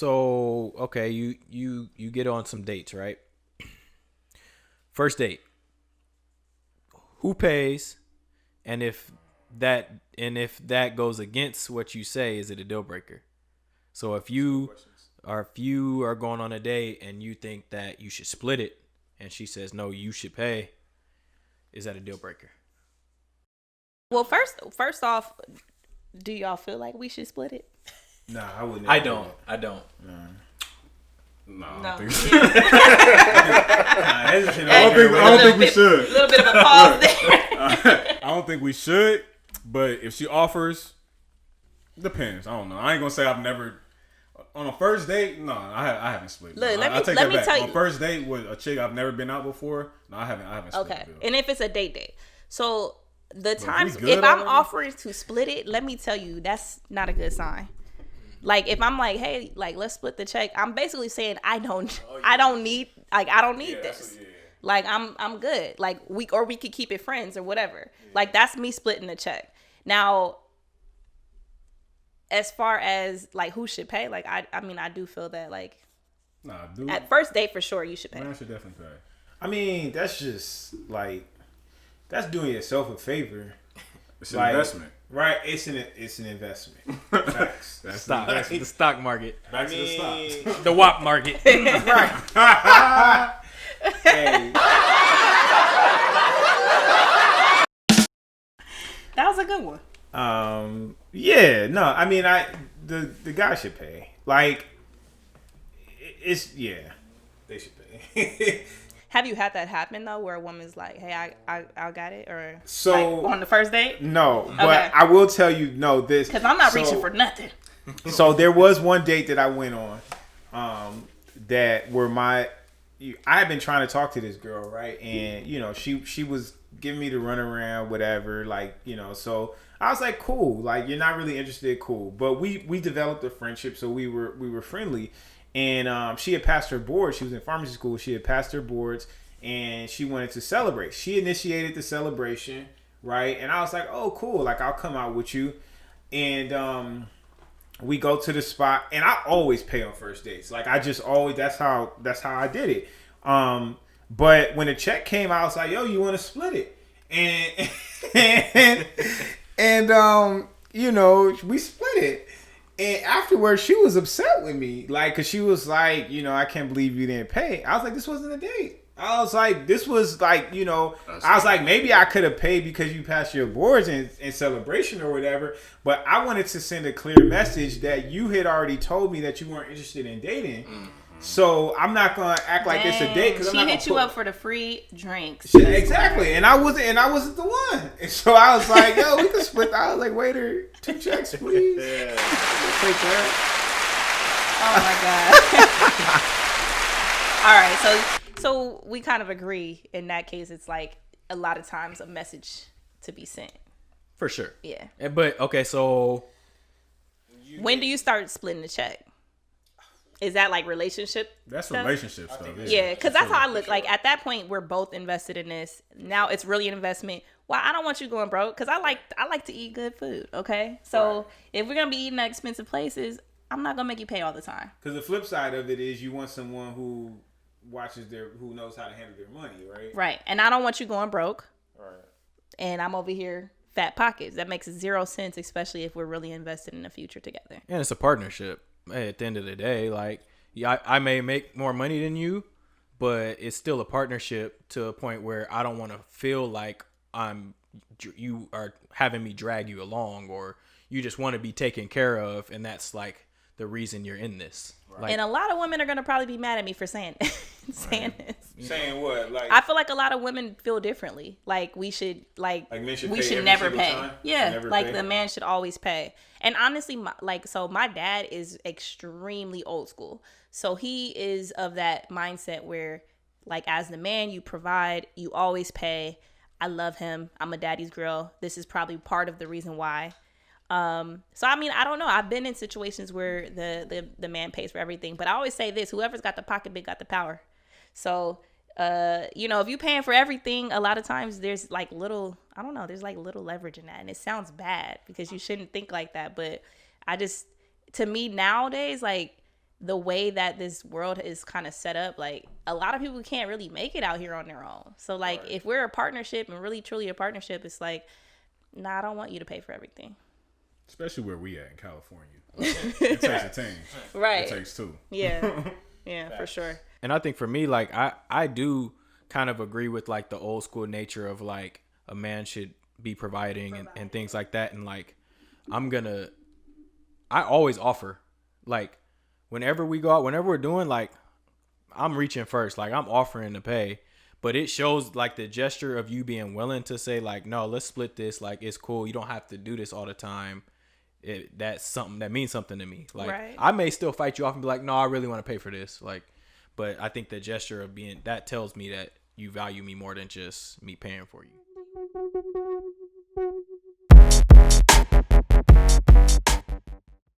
So okay, you get on some dates, right? First date, who pays, and if that goes against what you say, is it a deal breaker? So if you are going on a date and you think that you should split it, and she says no, you should pay, is that a deal breaker? Well, first off, do y'all feel like we should split it? Nah, I wouldn't. I don't. I don't. No, I No. don't think so. I don't think we should. A little bit of a pause there. I don't think we should, but if she offers, depends. I don't know. I ain't gonna say I've never on a first date. No, I haven't split. Look, no, I take let that me back. tell you. On a first date with a chick I've never been out before. No, I haven't split. Okay, the bill. and if it's a date, so the times good if I'm already? offering to split it, let me tell you, that's not a good sign. Like if I'm like, hey, like let's split the check, I'm basically saying I don't need this. Like I'm good. Like we could keep it friends or whatever. Yeah. Like that's me splitting the check. Now, as far as like who should pay, like I mean I do feel that like dude, at first date for sure you should pay. Man should definitely pay. I mean that's just like that's doing yourself a favor. It's an investment. Right, it's an investment. Facts. That's the stock market. Back to the stocks. The WAP market. Right. Hey. That was a good one. Yeah, no, I mean the guy should pay. Like they should pay. Have you had that happen though, where a woman's like, "Hey, I got it," or so like, on the first date? No, but I will tell you this because I'm not reaching for nothing. So there was one date that I went on, that where I had been trying to talk to this girl, right, and she was giving me the runaround, whatever, like so I was like, cool, like you're not really interested, cool, but we developed a friendship, so we were friendly. And she had passed her board. She was in pharmacy school. She had passed her boards, and she wanted to celebrate. She initiated the celebration, right? And I was like, "Oh, cool! Like I'll come out with you." And we go to the spot, and I always pay on first dates. Like I just always that's how I did it. But when the check came, I was like, "Yo, you want to split it?" And we split it. And afterwards, she was upset with me, like, cause she was like, I can't believe you didn't pay. I was like, this wasn't a date. I was like, this was like, I was like, maybe I could have paid because you passed your boards in celebration or whatever. But I wanted to send a clear message that you had already told me that you weren't interested in dating. Mm-hmm. So I'm not gonna act like it's a date because she hit you up for the free drinks. Exactly, and I wasn't the one. And so I was like, "Yo, we can split." I was like, "Waiter, 2 checks, please." Yeah. Take that. Oh my god! All right, so we kind of agree in that case. It's like a lot of times a message to be sent. For sure. Yeah. But okay, so when do you start splitting the check? Is that like relationship? That's stuff? relationship stuff. Yeah, because that's how I look. Like at that point, we're both invested in this. Now it's really an investment. Well, I don't want you going broke because I like to eat good food. Okay, so if we're gonna be eating at expensive places, I'm not gonna make you pay all the time. Because the flip side of it is you want someone who knows how to handle their money, right? Right, and I don't want you going broke. Right. And I'm over here fat pockets. That makes 0 sense, especially if we're really invested in the future together. And it's a partnership. Hey, at the end of the day, like, yeah, I may make more money than you, but it's still a partnership to a point where I don't want to feel like you are having me drag you along, or you just want to be taken care of, and that's like the reason you're in this. Right. Like, And a lot of women are gonna probably be mad at me for saying this. Saying what? Like I feel like a lot of women feel differently. Like we should men should we pay should every never single pay. time? Yeah, Never like pay? the man should always pay. And honestly, my dad is extremely old school. So he is of that mindset where, like, as the man, you provide, you always pay. I love him. I'm a daddy's girl. This is probably part of the reason why. So I mean, I don't know. I've been in situations where the man pays for everything, but I always say this: whoever's got the pocketbook got the power. So, if you're paying for everything, a lot of times there's like little leverage in that, and it sounds bad because you shouldn't think like that. But to me nowadays, like, the way that this world is kind of set up, like a lot of people can't really make it out here on their own. So like if we're a partnership and really truly a partnership, it's like, nah, I don't want you to pay for everything. Especially where we at in California. It takes a team. Right. It takes two. Yeah. Yeah, for sure. And I think for me, like I do kind of agree with like the old school nature of like a man should be providing and things like that. And like I always offer, like whenever we go out, whenever we're doing, like I'm reaching first, like I'm offering to pay. But it shows like the gesture of you being willing to say like, no, let's split this. Like it's cool. You don't have to do this all the time. That's something that means something to me. Like Right. I may still fight you off and be like, no, I really want to pay for this. Like, but I think the gesture of being that tells me that you value me more than just me paying for you.